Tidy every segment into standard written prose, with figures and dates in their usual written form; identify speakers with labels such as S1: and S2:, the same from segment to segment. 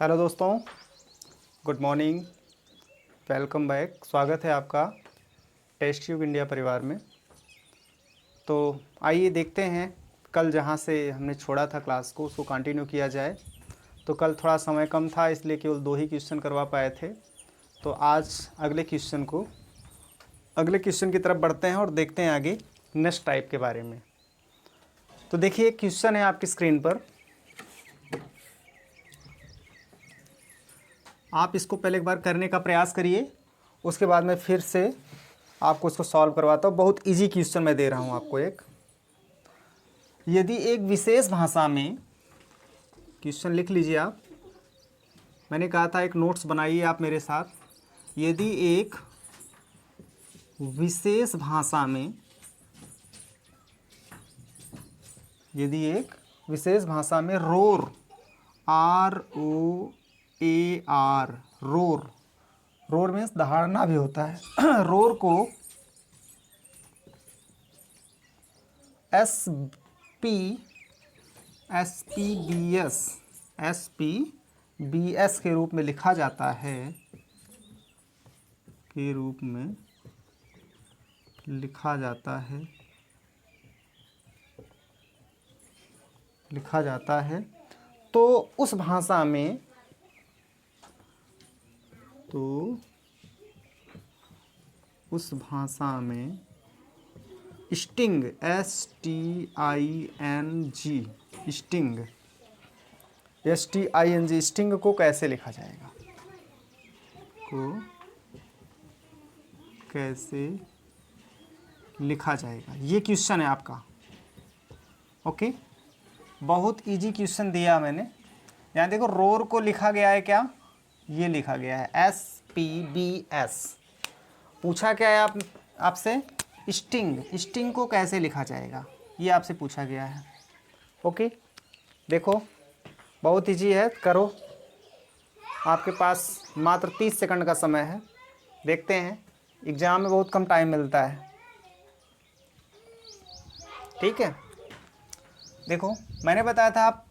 S1: Hello दोस्तों, good morning, welcome back. स्वागत है आपका टेस्ट ट्यूब इंडिया परिवार में। तो आइए देखते हैं कल जहां से हमने छोड़ा था क्लास को उसको कंटिन्यू किया जाए। तो कल थोड़ा समय कम था इसलिए केवल 2 ही क्वेश्चन करवा पाए थे। तो आज अगले क्वेश्चन की तरफ बढ़ते हैं और देखते हैं आगे नेक्स्ट टाइप के बारे में। तो देखिए एक क्वेश्चन है आपकी स्क्रीन पर, आप इसको पहले एक बार करने का प्रयास करिए, उसके बाद मैं फिर से आपको इसको सॉल्व करवाता हूँ। बहुत इजी क्वेश्चन मैं दे रहा हूँ आपको एक। यदि एक विशेष भाषा में, क्वेश्चन लिख लीजिए आप, मैंने कहा था एक नोट्स बनाइए आप मेरे साथ। यदि एक विशेष भाषा में, roar, ROAR, roar, roar means दहाड़ना भी होता है रोर को SPBS के रूप में लिखा जाता है, तो उस भाषा में स्टिंग, स्टिंग को कैसे लिखा जाएगा, ये क्वेश्चन है आपका। ओके, बहुत इजी क्वेश्चन दिया मैंने। यहाँ देखो रोर को लिखा गया है क्या, ये लिखा गया है SPBS। पूछा क्या है आपसे, स्टिंग को कैसे लिखा जाएगा, ये आपसे पूछा गया है। ओके, देखो बहुत इजी है, करो। आपके पास मात्र 30 सेकंड का समय है। देखते हैं, एग्ज़ाम में बहुत कम टाइम मिलता है। ठीक है, देखो मैंने बताया था आप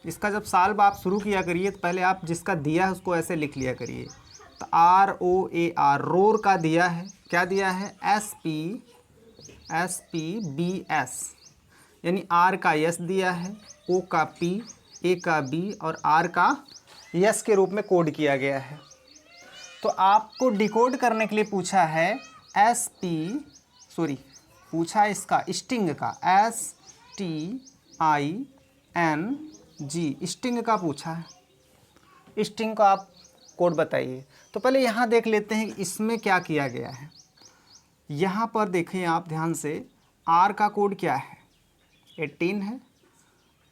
S1: इसका जब सॉल्व आप शुरू किया करिए तो पहले आप जिसका दिया है उसको ऐसे लिख लिया करिए। तो ROAR, रोर का दिया है, क्या दिया है, SPBS, यानी R का S दिया है, O का P, A का B और R का S के रूप में कोड किया गया है। तो आपको डिकोड करने के लिए पूछा है पूछा इसका स्टिंग का, STING, स्टिंग का पूछा है। स्टिंग का आप कोड बताइए। तो पहले यहाँ देख लेते हैं कि इसमें क्या किया गया है। यहाँ पर देखें आप ध्यान से, R का कोड क्या है, 18 है।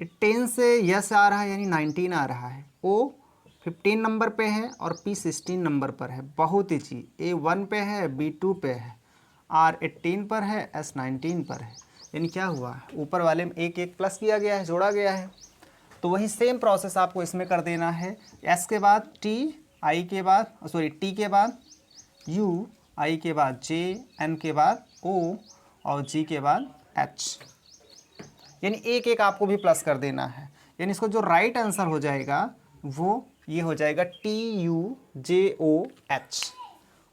S1: 10 से यस आ रहा है यानी 19 आ रहा है। O 15 नंबर पे है और P 16 नंबर पर है। बहुत ईजी, A 1 पे है, B 2 पे है, R 18 पर है, S 19 पर है। यानी क्या हुआ, ऊपर वाले में एक एक प्लस किया गया है, जोड़ा गया है। तो वही सेम प्रोसेस आपको इसमें कर देना है। S के बाद T, I के बाद T के बाद U, I के बाद J, N के बाद O और G के बाद H। यानी एक एक आपको भी प्लस कर देना है। यानी इसको जो राइट आंसर हो जाएगा वो ये हो जाएगा TUJOH।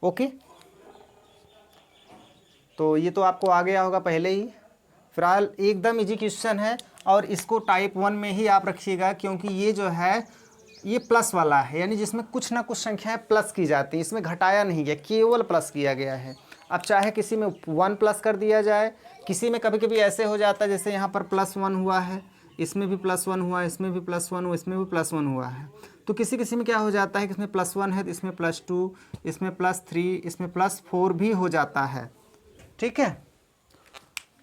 S1: ओके, तो ये तो आपको आ गया होगा पहले ही। फिलहाल एकदम इजी क्वेश्चन है और इसको टाइप 1 में ही आप रखिएगा, क्योंकि ये जो है ये प्लस वाला है, यानी जिसमें कुछ ना कुछ संख्याएं प्लस की जाती हैं। इसमें घटाया नहीं गया, केवल प्लस किया गया है। अब चाहे किसी में 1 प्लस कर दिया जाए, किसी में कभी कभी ऐसे हो जाता है जैसे यहाँ पर +1 हुआ है, इसमें भी +1 हुआ, इसमें भी +1 हुआ, इसमें भी +1 हुआ है। तो किसी किसी में क्या हो जाता है कि इसमें +1 है तो इसमें +2, इसमें +3, इसमें +4 भी हो जाता है। ठीक है,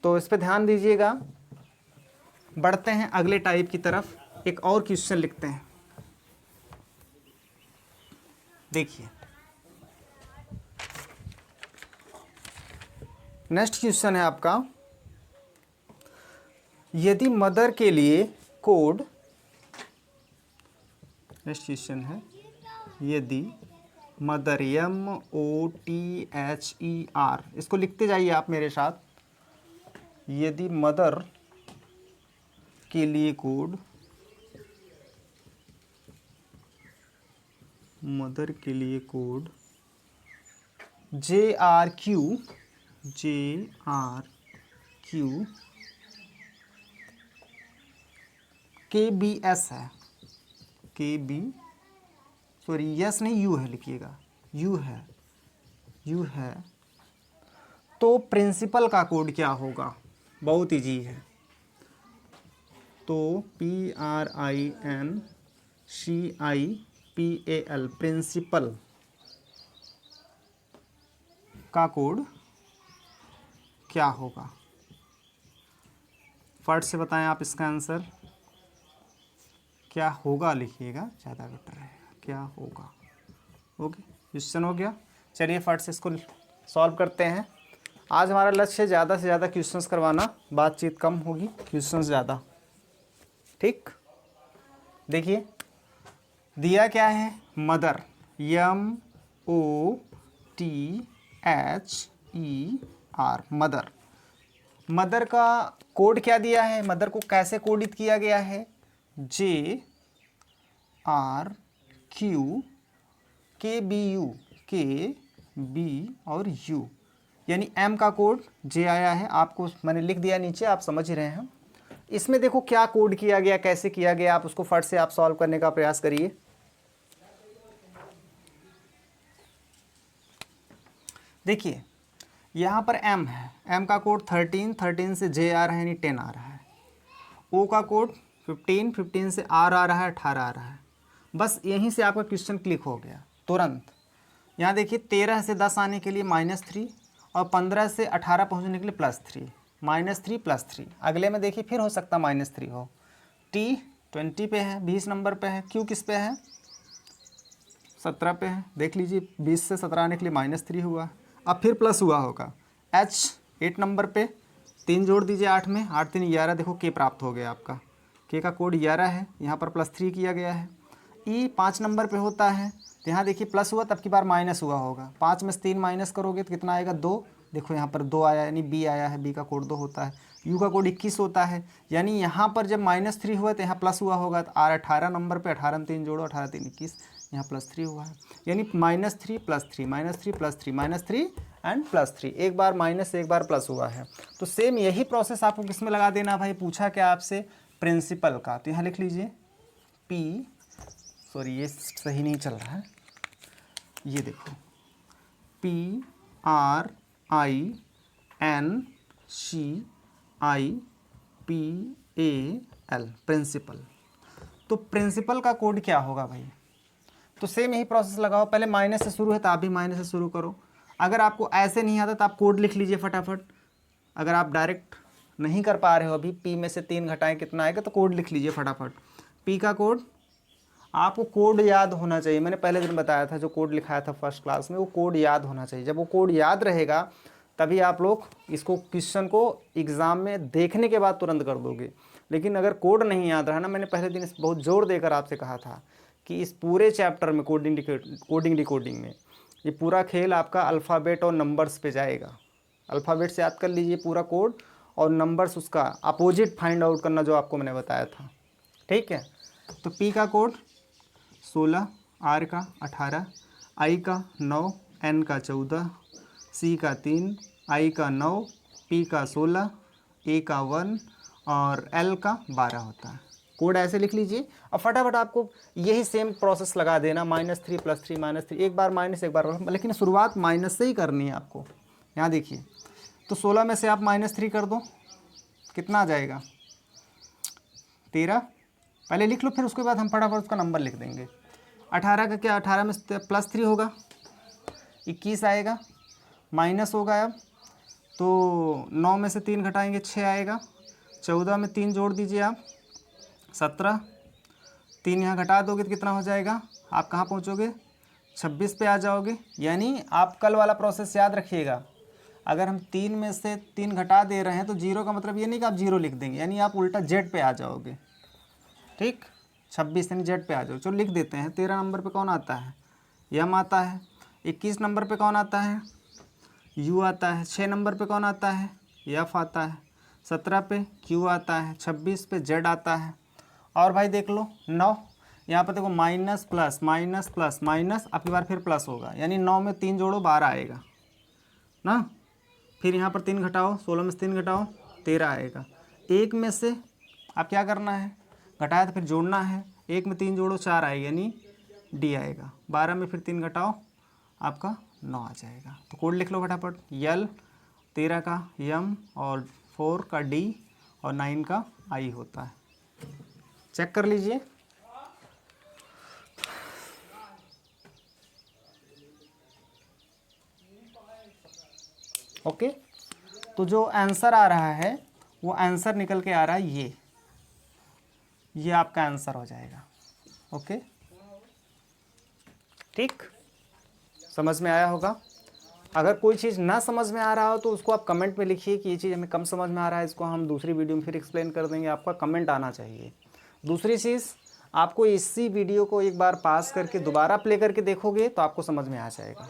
S1: तो इस पर ध्यान दीजिएगा। बढ़ते हैं अगले टाइप की तरफ, एक और क्वेश्चन लिखते हैं। देखिए नेक्स्ट क्वेश्चन है आपका, यदि मदर के लिए कोड, नेक्स्ट क्वेश्चन है, यदि मदर MOTHER, इसको लिखते जाइए आप मेरे साथ। यदि मदर के लिए कोड मदर के लिए कोड JRQ KBS है, सॉरी यस नहीं यू है, लिखिएगा यू है। तो प्रिंसिपल का कोड क्या होगा, बहुत इजी है। तो PRINCIPAL प्रिंसिपल का कोड क्या होगा, फट से बताएं आप इसका आंसर क्या होगा, लिखिएगा ज़्यादा बेटर रहेगा, क्या होगा। ओके, क्वेश्चन हो गया। चलिए फट से इसको सॉल्व करते हैं। आज हमारा लक्ष्य है ज़्यादा से ज़्यादा क्वेश्चंस करवाना, बातचीत कम होगी, क्वेश्चंस ज़्यादा। ठीक, देखिए दिया क्या है, मदर, MOTHER, मदर। मदर का कोड क्या दिया है, मदर को कैसे कोडित किया गया है, JRQ KBU KB और U, यानी M का कोड J आया है, आपको मैंने लिख दिया नीचे, आप समझ रहे हैं। इसमें देखो क्या कोड किया गया, कैसे किया गया, आप उसको फट से आप सॉल्व करने का प्रयास करिए। देखिए यहाँ पर M है, M का कोड 13 से J आ रहा है, यानी 10 आ रहा है। O का कोड 15 से R आ रहा है, 18 आ रहा है। बस यहीं से आपका क्वेश्चन क्लिक हो गया तुरंत। यहाँ देखिए 13 से 10 आने के लिए -3 और 15 से 18 पहुँचने के लिए +3, -3 +3। अगले में देखिए फिर हो सकता -3 हो। T 20 पे है, 20 नंबर पे है। Q किस पे है, 17 पे है। देख लीजिए 20 से 17 आने के लिए -3 हुआ, अब फिर प्लस हुआ होगा। H 8 नंबर पे 3 जोड़ दीजिए 8 में, 8 3 11, देखो K प्राप्त हो गया आपका। K का कोड 11 है, यहाँ पर +3 किया गया है। E 5 नंबर पे होता है, तो यहाँ देखिए प्लस हुआ, तब की बार माइनस हुआ होगा। 5 में से 3 माइनस करोगे तो कितना आएगा, 2। देखो यहाँ पर 2 आया, यानी B आया है, B का कोड 2 होता है। U का कोड 21 होता है, यानी यहाँ पर जब -3 हुआ तो यहाँ प्लस हुआ होगा। तो R 18 नंबर पे 18 में 3 जोड़ो, 18 3 21, यहाँ +3 हुआ है, यानी -3 +3 -3 +3 -3 एंड +3। एक बार माइनस, एक बार प्लस हुआ है। तो सेम यही प्रोसेस आपको किस में लगा देना भाई, पूछा क्या आपसे, प्रिंसिपल का। तो यहाँ लिख लीजिए सॉरी ये सही नहीं चल रहा है, ये देखो PRINCIPAL प्रिंसिपल। तो प्रिंसिपल का कोड क्या होगा भाई, तो सेम यही प्रोसेस लगाओ। पहले माइनस से शुरू है तो आप भी माइनस से शुरू करो। अगर आपको ऐसे नहीं आता तो आप कोड लिख लीजिए फटाफट। अगर आप डायरेक्ट नहीं कर पा रहे हो अभी, P में से 3 घटाएं कितना आएगा, तो कोड लिख लीजिए फटाफट। P का कोड, आपको कोड याद होना चाहिए। मैंने पहले दिन बताया था, जो कोड लिखाया था फर्स्ट क्लास में, वो कोड याद होना चाहिए। जब वो कोड याद रहेगा तभी आप लोग इसको क्वेश्चन को एग्ज़ाम में देखने के बाद तुरंत कर दोगे। लेकिन अगर कोड नहीं याद रहा ना, मैंने पहले दिन इस बहुत जोर देकर आपसे कहा था कि इस पूरे चैप्टर में कोडिंग डिकोडिंग में ये पूरा खेल आपका अल्फ़ाबेट और नंबर्स पे जाएगा। अल्फ़ाबेट से याद कर लीजिए पूरा कोड, और नंबर्स उसका अपोजिट फाइंड आउट करना, जो आपको मैंने बताया था। ठीक है, तो P का कोड 16, R का 18, I का 9, N का 14, C का 3, I का 9, P का 16, A का 1 और L का 12 होता है। कोड ऐसे लिख लीजिए और फटाफट आपको यही सेम प्रोसेस लगा देना, -3 +3 -3, एक बार माइनस एक बार प्लस, लेकिन शुरुआत माइनस से ही करनी है आपको। यहाँ देखिए, तो 16 में से आप -3 कर दो, कितना आ जाएगा, 13। पहले लिख लो, फिर उसके बाद हम फटाफट उसका नंबर लिख देंगे। 18 का क्या, 18 में +3 होगा, 21 आएगा, माइनस होगा अब, तो 9 में से 3 घटाएंगे 6 आएगा, 14 में 3 जोड़ दीजिए आप 17, 3 यहाँ घटा दोगे तो कितना हो जाएगा, आप कहाँ पहुँचोगे, 26 पे आ जाओगे। यानी आप कल वाला प्रोसेस याद रखिएगा, अगर हम 3 में से 3 घटा दे रहे हैं तो 0 का मतलब ये नहीं कि आप 0 लिख देंगे, यानी आप उल्टा Z पे आ जाओगे। ठीक, 26 यानी Z पे आ जाओ। चलो लिख देते हैं। 13 नंबर पे कौन आता है, M आता है। 21 नंबर पे कौन आता है, U आता है। 6 नंबर पे कौन आता है, F आता है। 17 पे Q आता है। 26 पे Z आता है। और भाई देख लो 9, यहाँ पर देखो minus plus minus plus minus, अब की बार फिर प्लस होगा, यानी 9 में 3 जोड़ो 12 आएगा ना। फिर यहाँ पर 3 घटाओ, 16 में से 3 घटाओ 13 आएगा। एक में से आप क्या करना है, घटाया तो फिर जोड़ना है, एक में 3 जोड़ो 4 आएगा यानी डी आएगा। 12 में फिर 3 घटाओ आपका 9 आ जाएगा। तो कोड लिख लो फटाफट, यल 13 का यम और 4 का डी और 9 का आई होता है। चेक कर लीजिए। ओके, तो जो आंसर आ रहा है वो आंसर निकल के आ रहा है ये आपका आंसर हो जाएगा। ओके, ठीक, समझ में आया होगा। अगर कोई चीज़ ना समझ में आ रहा हो तो उसको आप कमेंट में लिखिए कि ये चीज़ हमें कम समझ में आ रहा है, इसको हम दूसरी वीडियो में फिर एक्सप्लेन कर देंगे। आपका कमेंट आना चाहिए। दूसरी चीज़, आपको इसी वीडियो को एक बार पास करके दोबारा प्ले करके देखोगे तो आपको समझ में आ जाएगा।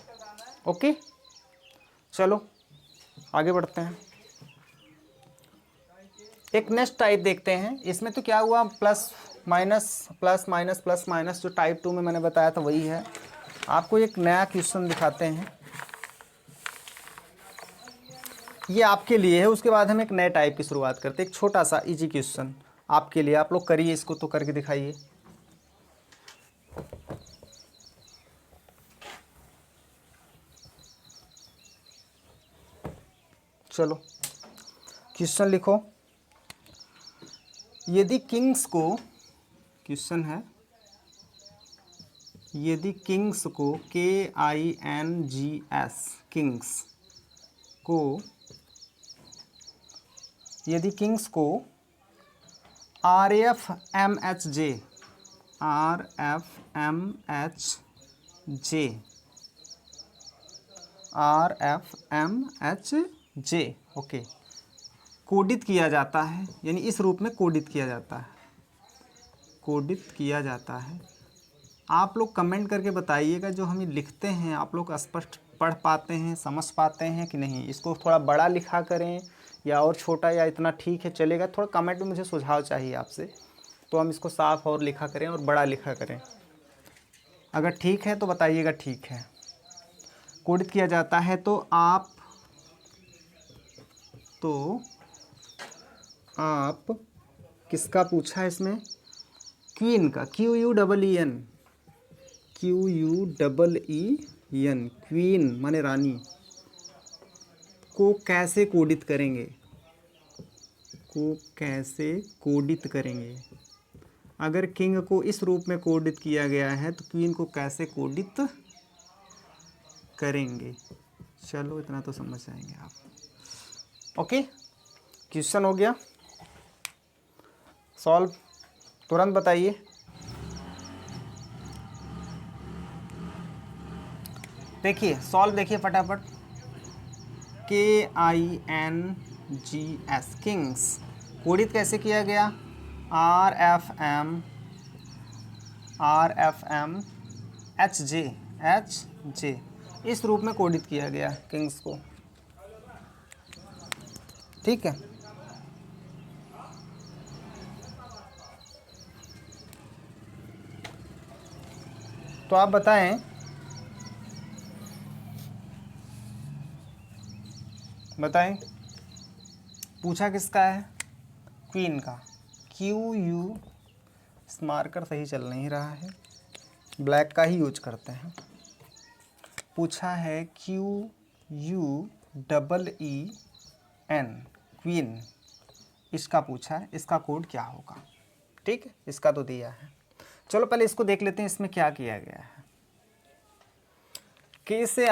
S1: ओके, चलो आगे बढ़ते हैं। एक नेक्स्ट टाइप देखते हैं। इसमें तो क्या हुआ, plus minus plus minus plus minus, जो टाइप 2 में मैंने बताया था वही है। आपको एक नया क्वेश्चन दिखाते हैं, ये आपके लिए है। उसके बाद हम एक नए टाइप की शुरुआत करते हैं। एक छोटा सा इजी क्वेश्चन आपके लिए, आप लोग करिए इसको, तो करके दिखाइए। चलो क्वेश्चन लिखो। यदि किंग्स को, क्वेश्चन है, यदि किंग्स को KINGS किंग्स को, यदि किंग्स को RFMHJ ओके कोडित किया जाता है, यानी इस रूप में कोडित किया जाता है, कोडित किया जाता है। आप लोग कमेंट करके बताइएगा जो हम लिखते हैं आप लोग स्पष्ट पढ़ पाते हैं, समझ पाते हैं कि नहीं। इसको थोड़ा बड़ा लिखा करें या और छोटा, या इतना ठीक है चलेगा। थोड़ा कमेंट में मुझे सुझाव चाहिए आपसे, तो हम इसको साफ और लिखा करें और बड़ा लिखा करें। अगर ठीक है तो बताइएगा ठीक है। कोडित किया जाता है तो आप किसका पूछा है इसमें, क्वीन का, QUEEN क्वीन माने रानी को कैसे कोडित करेंगे, को कैसे कोडित करेंगे। अगर किंग को इस रूप में कोडित किया गया है तो क्वीन को कैसे कोडित करेंगे। चलो इतना तो समझ जाएंगे आप। ओके, क्वेश्चन हो गया सॉल्व, तुरंत बताइए। देखिए सॉल्व, देखिए फटाफट। KINGS किंग्स कोडित कैसे किया गया, RFMHJ इस रूप में कोडित किया गया किंग्स को। ठीक है, तो आप बताएं, पूछा किसका है, क्वीन का। QU मार्कर सही चल नहीं रहा है, ब्लैक का ही यूज करते हैं। पूछा है QUEEN क्वीन, इसका पूछा है, इसका कोड क्या होगा। ठीक है, इसका तो दिया है। चलो पहले इसको देख लेते हैं, इसमें क्या किया गया है। K से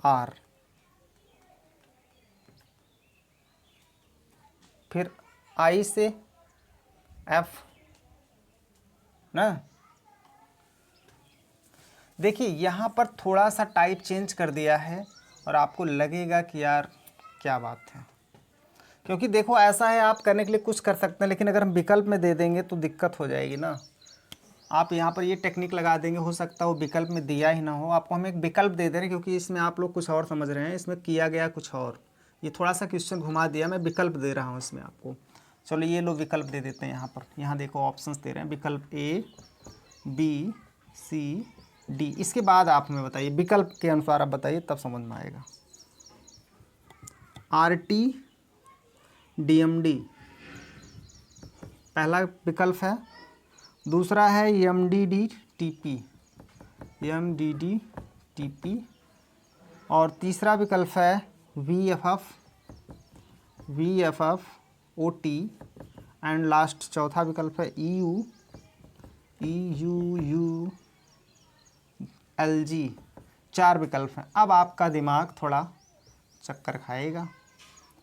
S1: R, फिर I से F ना। देखिए यहाँ पर थोड़ा सा टाइप चेंज कर दिया है और आपको लगेगा कि यार क्या बात है, क्योंकि देखो ऐसा है, आप करने के लिए कुछ कर सकते हैं, लेकिन अगर हम विकल्प में दे देंगे तो दिक्कत हो जाएगी ना। आप यहाँ पर ये टेक्निक लगा देंगे, हो सकता है वो विकल्प में दिया ही ना हो। आपको हम एक विकल्प दे दे रहे हैं, क्योंकि इसमें आप लोग कुछ और समझ रहे हैं, इसमें किया गया कुछ और। ये थोड़ा सा क्वेश्चन घुमा दिया, मैं विकल्प दे रहा हूँ इसमें आपको। चलो ये लो विकल्प दे देते हैं यहाँ पर। यहाँ देखो ऑप्शंस दे रहे हैं, विकल्प ए, बी, सी, डी। इसके बाद आप हमें बताइए, विकल्प के अनुसार आप बताइए, तब समझ में आएगा। RT DMD पहला विकल्प है, दूसरा है MDD TP, और तीसरा विकल्प है VFF OT, एंड लास्ट चौथा विकल्प है EULG। 4 विकल्प हैं। अब आपका दिमाग थोड़ा चक्कर खाएगा,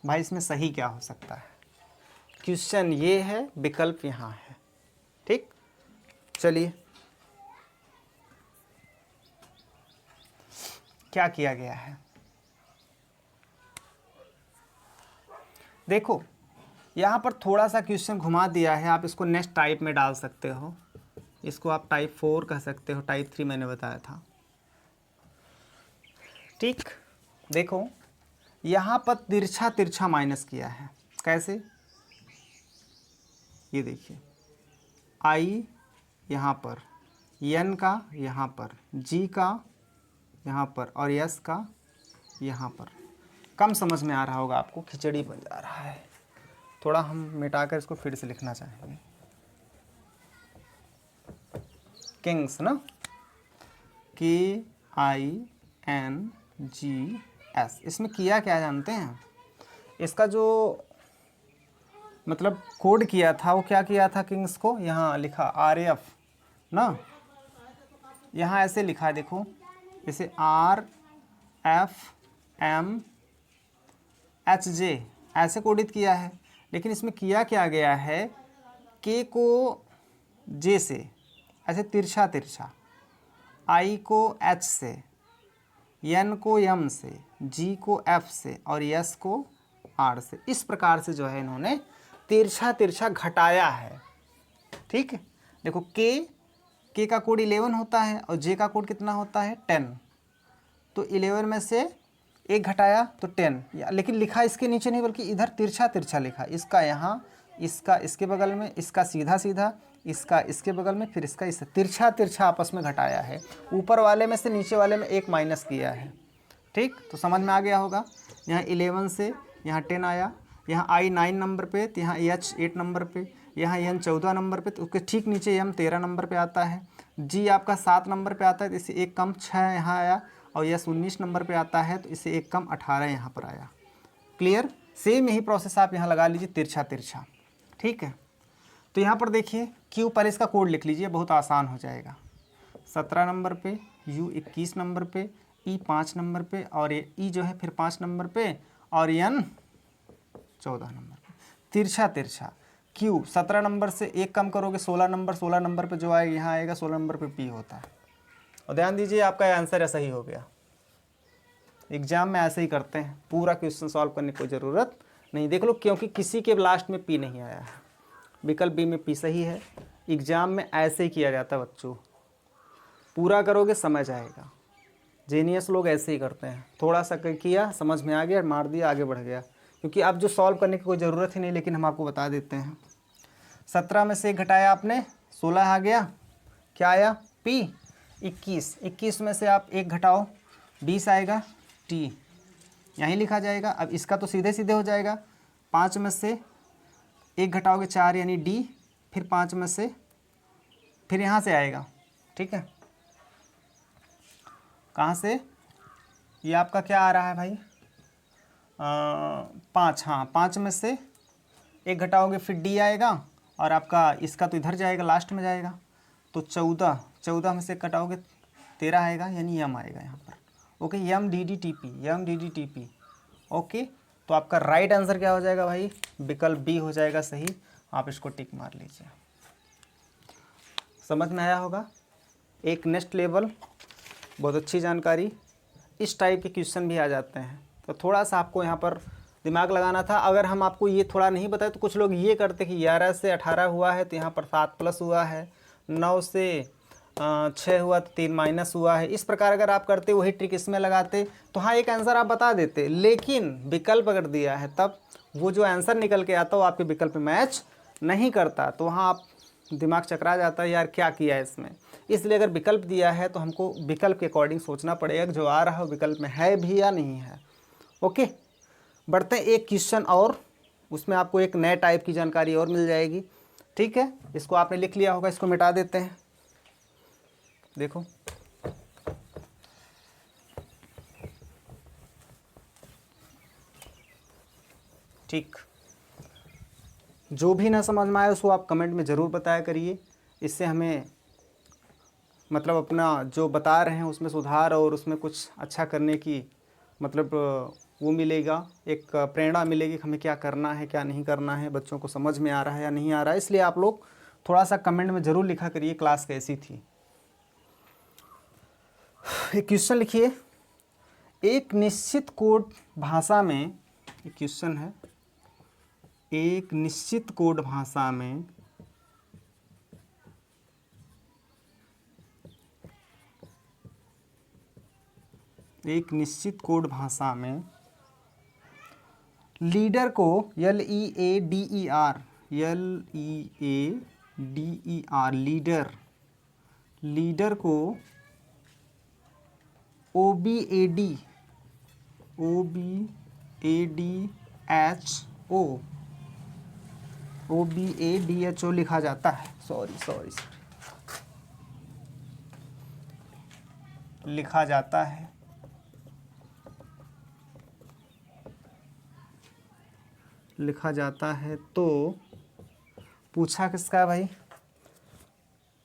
S1: भाई इसमें सही क्या हो सकता है। क्वेश्चन ये है, विकल्प यहाँ है, ठीक। चलिए क्या किया गया है, देखो यहाँ पर थोड़ा सा क्वेश्चन घुमा दिया है। आप इसको नेक्स्ट टाइप में डाल सकते हो, इसको आप टाइप 4 कह सकते हो, टाइप 3 मैंने बताया था, ठीक। देखो यहाँ पर तिरछा तिरछा माइनस किया है, कैसे, ये देखिए, I यहाँ पर, N का यहाँ पर, G का यहाँ पर, और S का यहाँ पर। कम समझ में आ रहा होगा आपको, खिचड़ी बन जा रहा है। थोड़ा हम मिटाकर इसको फिर से लिखना चाहेंगे, किंग्स ना, KINGS। इसमें किया क्या जानते हैं, इसका जो मतलब कोड किया था वो क्या किया था, किंग्स को यहाँ लिखा RF ना, यहाँ ऐसे लिखा है, देखो इसे RFMHJ ऐसे कोडित किया है। लेकिन इसमें किया क्या गया है, K को J से ऐसे तिरछा तिरछा, I को H से, N को M से, G को F से, और S को R से। इस प्रकार से जो है इन्होंने तिरछा तिरछा घटाया है, ठीक है। देखो K का कोड 11 होता है और J का कोड कितना होता है 10, तो 11 में से 1 घटाया तो 10, लेकिन लिखा इसके नीचे नहीं बल्कि इधर तिरछा तिरछा लिखा, इसका यहाँ, इसका इसके बगल में, इसका सीधा सीधा, इसका इसके बगल में, फिर इसका इससे, तिरछा तिरछा आपस में घटाया है। ऊपर वाले में से नीचे वाले में 1 माइनस किया है, ठीक। तो समझ में आ गया होगा। यहाँ 11 से यहाँ 10 आया, यहाँ I 9 नंबर पे, तो यहाँ H 8 नंबर पे, यहाँ N 14 नंबर पे, तो उसके ठीक नीचे M 13 नंबर पे आता है, G आपका 7 नंबर पे आता है, तो इससे 1 कम 6 यहाँ आया, और S 19 नंबर पे आता है, तो इससे 1 कम 18 यहाँ पर आया। क्लियर। सेम यही प्रोसेस आप यहाँ लगा लीजिए, तिरछा तिरछा, ठीक है। तो यहाँ पर देखिए Q पर इसका कोड लिख लीजिए, बहुत आसान हो जाएगा। 17 नंबर पे, U 21 नंबर पे, E 5 नंबर पे, और ये E जो है फिर 5 नंबर पे, और N 14 नंबर पे। तिरछा तिरछा Q 17 नंबर से 1 कम करोगे 16 नंबर पे जो आएगा यहाँ आएगा 16 नंबर पे P होता है। और ध्यान दीजिए आपका आंसर ऐसा ही हो गया। एग्जाम में ऐसे ही करते हैं, पूरा क्वेश्चन सॉल्व करने की कोई ज़रूरत नहीं। देख लो, क्योंकि किसी के लास्ट में P नहीं आया है, विकल्प बी में P सही है। एग्जाम में ऐसे ही किया जाता है बच्चों, पूरा करोगे समझ आएगा। जीनियस लोग ऐसे ही करते हैं, थोड़ा सा किया समझ में आ गया, मार दिया, आगे बढ़ गया, क्योंकि अब जो सॉल्व करने की कोई ज़रूरत ही नहीं। लेकिन हम आपको बता देते हैं, 17 में से 1 घटाया आपने, 16 आ गया, क्या आया P। 21 में से आप 1 घटाओ, 20 आएगा, T यहीं लिखा जाएगा। अब इसका तो सीधे सीधे हो जाएगा, 5 में से 1 घटाओगे 4 यानी D, फिर 5 में से फिर यहाँ से आएगा, ठीक है। कहाँ से, ये आपका क्या आ रहा है भाई, 5, हाँ 5 में से 1 घटाओगे फिर D आएगा, और आपका इसका तो इधर जाएगा, लास्ट में जाएगा, तो 14 में से घटाओगे 13 आएगा, यानी M आएगा यहाँ पर। Okay, MDDTP। ओके, तो आपका राइट आंसर क्या हो जाएगा भाई, विकल्प बी हो जाएगा सही। आप इसको टिक मार लीजिए। समझ में आया होगा। एक नेक्स्ट लेवल, बहुत अच्छी जानकारी। इस टाइप के क्वेश्चन भी आ जाते हैं, तो थोड़ा सा आपको यहाँ पर दिमाग लगाना था। अगर हम आपको ये थोड़ा नहीं बताए तो कुछ लोग ये करते कि 11 से 18 हुआ है तो यहाँ पर 7 प्लस हुआ है, 9 से 6 हुआ तो 3 माइनस हुआ है। इस प्रकार अगर आप करते, वही ट्रिक इसमें लगाते तो हाँ एक आंसर आप बता देते। लेकिन विकल्प अगर दिया है तब वो जो आंसर निकल के आता है वो आपके विकल्प में मैच नहीं करता, तो वहाँ आप दिमाग चकरा जाता है यार क्या किया है इसमें। इसलिए अगर विकल्प दिया है तो हमको विकल्प के अकॉर्डिंग सोचना पड़ेगा कि जो आ रहा है वो विकल्प में है भी या नहीं है। ओके, बढ़ते हैं एक क्वेश्चन और, उसमें आपको एक नए टाइप की जानकारी और मिल जाएगी। ठीक है, इसको आपने लिख लिया होगा, इसको मिटा देते हैं। देखो ठीक, जो भी ना समझ में आए उसको आप कमेंट में ज़रूर बताया करिए, इससे हमें मतलब अपना जो बता रहे हैं उसमें सुधार और उसमें कुछ अच्छा करने की मतलब वो मिलेगा, एक प्रेरणा मिलेगी कि हमें क्या करना है क्या नहीं करना है, बच्चों को समझ में आ रहा है या नहीं आ रहा है। इसलिए आप लोग थोड़ा सा कमेंट में ज़रूर लिखा करिए क्लास कैसी थी। एक क्वेश्चन लिखिए, एक निश्चित कोड भाषा में, एक क्वेश्चन है, एक निश्चित कोड भाषा में एक निश्चित कोड भाषा में लीडर को LEADER लीडर, लीडर को OBADHO लिखा जाता है, सॉरी लिखा जाता है। लिखा जाता है तो पूछा किसका है भाई?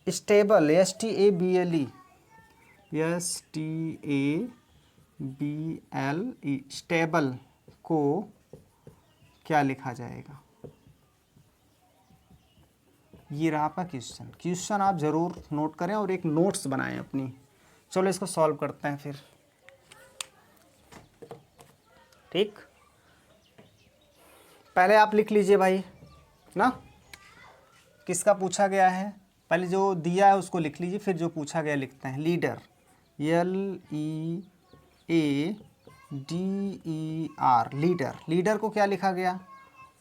S1: स्टेबल, STABLE स्टेबल को क्या लिखा जाएगा? ये रहा आपका क्वेश्चन। क्वेश्चन आप ज़रूर नोट करें और एक नोट्स बनाएं अपनी। चलो इसको सॉल्व करते हैं फिर। ठीक, पहले आप लिख लीजिए भाई ना, किसका पूछा गया है, पहले जो दिया है उसको लिख लीजिए, फिर जो पूछा गया लिखते हैं। लीडर LEADER, लीडर, लीडर को क्या लिखा गया?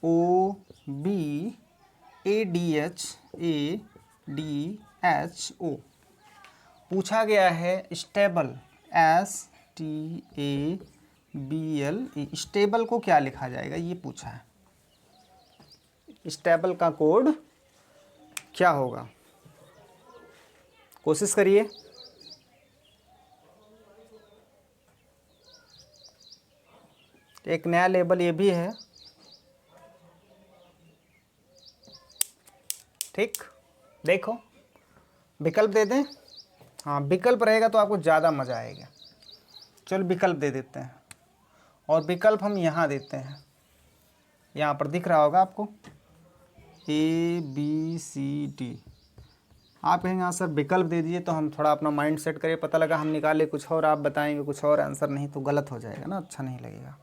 S1: OBADHO। पूछा गया है स्टेबल, STABLE, स्टेबल को क्या लिखा जाएगा ये पूछा है। स्टेबल का कोड क्या होगा? कोशिश करिए। एक नया लेबल ये भी है। ठीक, देखो विकल्प दे दें। हाँ, विकल्प रहेगा तो आपको ज़्यादा मज़ा आएगा। चलो विकल्प दे देते हैं, और विकल्प हम यहाँ देते हैं, यहाँ पर दिख रहा होगा आपको ABCD। आप कहेंगे हाँ सर विकल्प दे दीजिए, तो हम थोड़ा अपना माइंड सेट करें, पता लगा हम निकाले कुछ और, आप बताएंगे कुछ और आंसर, नहीं तो गलत हो जाएगा ना, अच्छा नहीं लगेगा।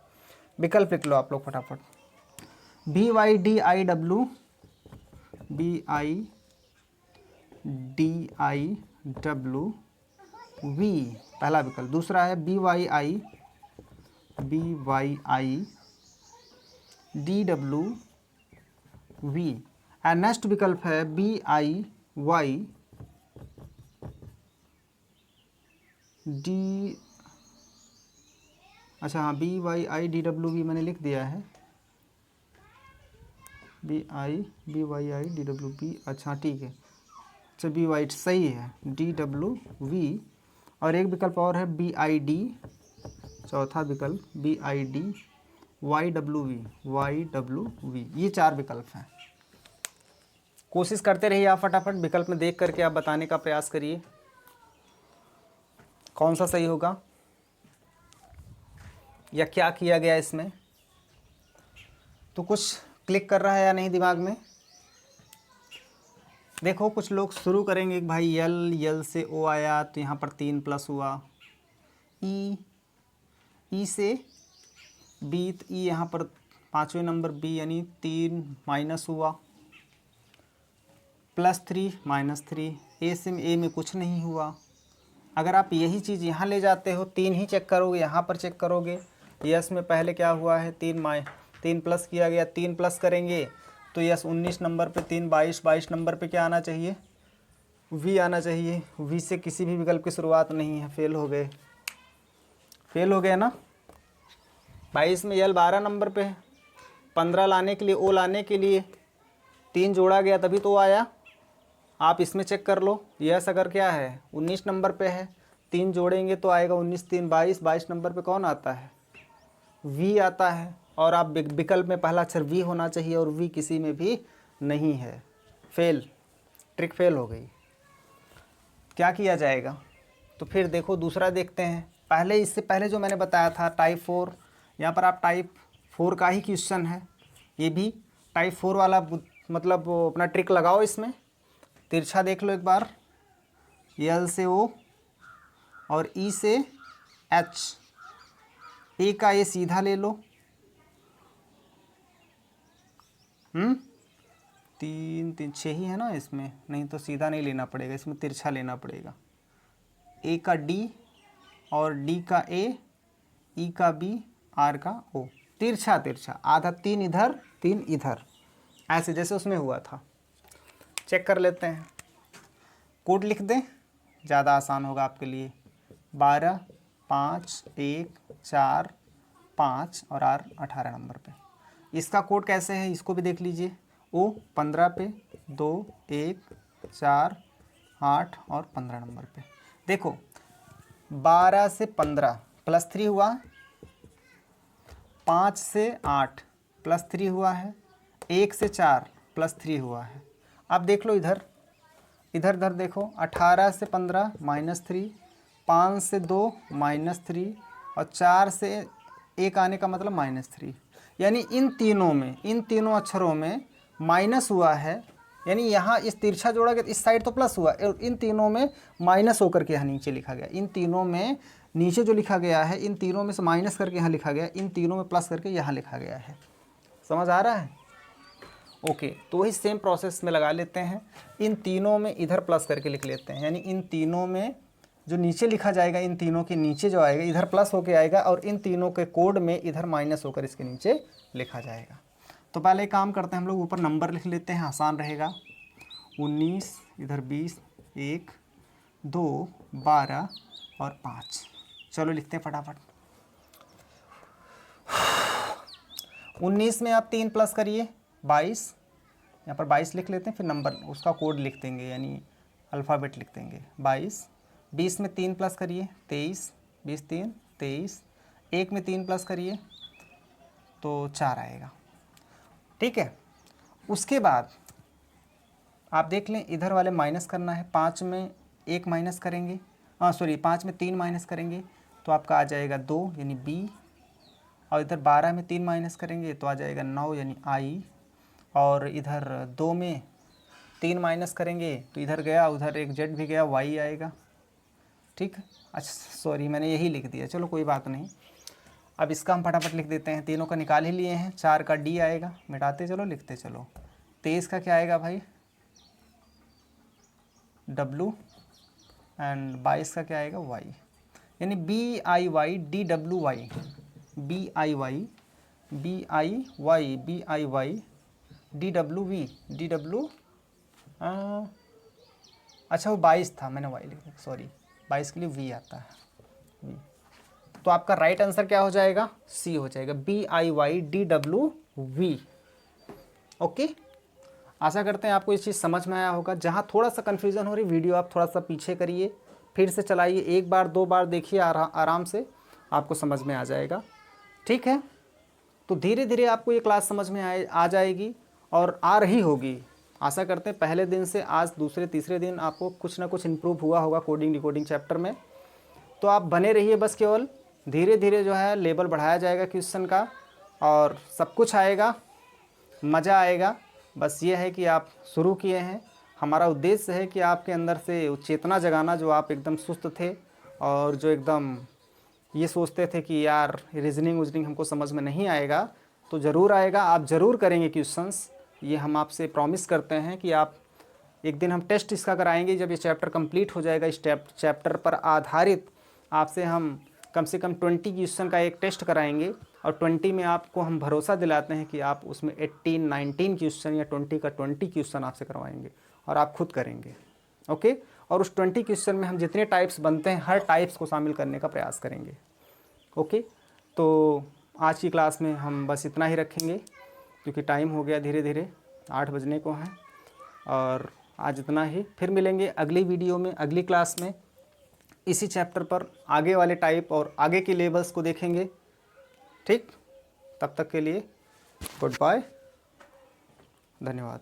S1: विकल्प लिख लो आप लोग फटाफट। BYDIWV, पहला विकल्प। दूसरा है BYIDWV, एंड नेक्स्ट विकल्प है BIYD, अच्छा हाँ BYIDWV मैंने लिख दिया है, BYIDWV, अच्छा ठीक है, अच्छा BY सही है, DWV, और एक विकल्प और है BID, चौथा विकल्प BIDYWV, ये 4 विकल्प हैं। कोशिश करते रहिए आप, फटाफट विकल्प में देख करके आप बताने का प्रयास करिए कौन सा सही होगा या क्या किया गया इसमें। तो कुछ क्लिक कर रहा है या नहीं दिमाग में? देखो कुछ लोग शुरू करेंगे कि भाई यल से O आया तो यहाँ पर 3 प्लस हुआ, ई से बी, तो ई यहाँ पर 5वें नंबर B यानी 3 माइनस हुआ, +3 -3, ए में कुछ नहीं हुआ। अगर आप यही चीज़ यहाँ ले जाते हो, 3 ही चेक करोगे, यहाँ पर चेक करोगे, यस में पहले क्या हुआ है 3 3 प्लस किया गया, 3 प्लस करेंगे तो यस 19 नंबर पे 3 22, 22 नंबर पे क्या आना चाहिए, वी आना चाहिए। वी से किसी भी विकल्प की शुरुआत नहीं है, फेल हो गए, फेल हो गए ना। 22 में यल 12 नंबर पे है, 15 लाने के लिए, ओ लाने के लिए 3 जोड़ा गया तभी तो आया। आप इसमें चेक कर लो, यस अगर क्या है 19 नंबर पे है, 3 जोड़ेंगे तो आएगा 19 3 22, 22 नंबर पे कौन आता है, वी आता है। और आप विकल्प में पहला अक्षर वी होना चाहिए और वी किसी में भी नहीं है, फेल, ट्रिक फेल हो गई। क्या किया जाएगा, तो फिर देखो दूसरा देखते हैं। पहले इससे पहले जो मैंने बताया था टाइप 4, यहाँ पर आप टाइप 4 का ही क्वेश्चन है, ये भी टाइप 4 वाला मतलब वो अपना ट्रिक लगाओ इसमें। तिरछा देख लो एक बार, यल से ओ और ई से एच, ए का ये सीधा ले लो, 3 3 6 ही है ना इसमें, नहीं तो सीधा नहीं लेना पड़ेगा, इसमें तिरछा लेना पड़ेगा। ए का डी और डी का ए, ई का बी, आर का ओ, तिरछा तिरछा, आधा 3 इधर 3 इधर, ऐसे जैसे उसमें हुआ था। चेक कर लेते हैं, कोड लिख दें, ज़्यादा आसान होगा आपके लिए। 12 5 1 4 5 और आर 18 नंबर पे। इसका कोड कैसे है इसको भी देख लीजिए। ओ 15 पे, 2 1 4 8 और 15 नंबर पे। देखो 12 से 15 प्लस 3 हुआ, 5 से 8 प्लस 3 हुआ है, 1 से 4 प्लस 3 हुआ है। अब देख लो इधर इधर इधर देखो, 18 से 15 -3, 5 से 2 -3 और 4 से 1 आने का मतलब -3, यानी इन तीनों में, इन तीनों अक्षरों में माइनस हुआ है। यानी यहाँ इस तिरछा जोड़ा गया, इस साइड तो प्लस हुआ और इन तीनों में माइनस होकर के यहाँ नीचे लिखा गया। इन तीनों में नीचे जो लिखा गया है, इन तीनों में से माइनस करके यहाँ लिखा गया, इन तीनों में प्लस करके यहाँ लिखा गया है। समझ आ रहा है? ओके, तो वही सेम प्रोसेस में लगा लेते हैं। इन तीनों में इधर प्लस करके लिख लेते हैं, यानी इन तीनों में जो नीचे लिखा जाएगा, इन तीनों के नीचे जो आएगा इधर प्लस होके आएगा और इन तीनों के कोड में इधर माइनस होकर इसके नीचे लिखा जाएगा। तो पहले एक काम करते हैं, हम लोग ऊपर नंबर लिख लेते हैं, आसान रहेगा। 19, इधर 20, 1 2 12 और 5। चलो लिखते हैं फटाफट। 19 में आप 3 प्लस करिए 22, यहाँ पर 22 लिख लेते हैं, फिर नंबर उसका कोड लिख देंगे, यानी अल्फ़ाबेट लिख देंगे 22। 20 में 3 प्लस करिए 23, 20 3 23। 1 में 3 प्लस करिए तो 4 आएगा, ठीक है। उसके बाद आप देख लें, इधर वाले माइनस करना है। 5 में 1 माइनस करेंगे, 5 में 3 माइनस करेंगे तो आपका आ जाएगा 2 यानी बी, और इधर 12 में 3 माइनस करेंगे तो आ जाएगा 9 यानी आई, और इधर 2 में 3 माइनस करेंगे तो इधर गया, उधर एक जेड भी गया, वाई आएगा, ठीक है। अच्छा सॉरी, मैंने यही लिख दिया, चलो कोई बात नहीं। अब इसका हम फटाफट लिख देते हैं, तीनों का निकाल ही लिए हैं। 4 का डी आएगा, मिटाते चलो लिखते चलो। 23 का क्या आएगा भाई, डब्लू, एंड 22 का क्या आएगा, वाई, यानी B I Y D W Y, B I Y B I Y B I Y D W V, D W, अच्छा वो 22 था, मैंने वाई लिख दिया, सॉरी, 22 के लिए वी आता है, वी। तो आपका राइट आंसर क्या हो जाएगा, सी हो जाएगा, B I Y D W V. Okay, आशा करते हैं आपको इस चीज़ समझ में आया होगा। जहाँ थोड़ा सा कन्फ्यूज़न हो रही, वीडियो आप थोड़ा सा पीछे करिए, फिर से चलाइए, 1 बार 2 बार देखिए, आराम से आपको समझ में आ जाएगा, ठीक है। तो धीरे धीरे आपको ये क्लास समझ में आ जाएगी और आ रही होगी। आशा करते हैं पहले दिन से आज दूसरे तीसरे दिन आपको कुछ ना कुछ इम्प्रूव हुआ होगा कोडिंग डिकोडिंग चैप्टर में। तो आप बने रहिए, बस केवल धीरे धीरे जो है लेवल बढ़ाया जाएगा क्वेश्चन का और सब कुछ आएगा, मज़ा आएगा। बस ये है कि आप शुरू किए हैं, हमारा उद्देश्य है कि आपके अंदर से चेतना जगाना, जो आप एकदम सुस्त थे और जो एकदम ये सोचते थे कि यार रीजनिंग उजनिंग हमको समझ में नहीं आएगा, तो ज़रूर आएगा, आप ज़रूर करेंगे क्वेश्चंस, ये हम आपसे प्रॉमिस करते हैं कि आप एक दिन हम टेस्ट इसका कराएंगे। जब ये चैप्टर कंप्लीट हो जाएगा, इस चैप्टर पर आधारित आपसे हम कम से कम 20 क्वेश्चन का एक टेस्ट कराएंगे और 20 में आपको हम भरोसा दिलाते हैं कि आप उसमें 18, 19 क्वेश्चन या 20 का 20 क्वेश्चन आपसे करवाएंगे और आप खुद करेंगे। ओके, और उस 20 क्वेश्चन में हम जितने टाइप्स बनते हैं हर टाइप्स को शामिल करने का प्रयास करेंगे। ओके, तो आज की क्लास में हम बस इतना ही रखेंगे क्योंकि टाइम हो गया, धीरे धीरे 8 बजने को हैं। और आज इतना ही, फिर मिलेंगे अगली वीडियो में, अगली क्लास में इसी चैप्टर पर आगे वाले टाइप और आगे के लेवल्स को देखेंगे। ठीक, तब तक के लिए गुड बाय, धन्यवाद।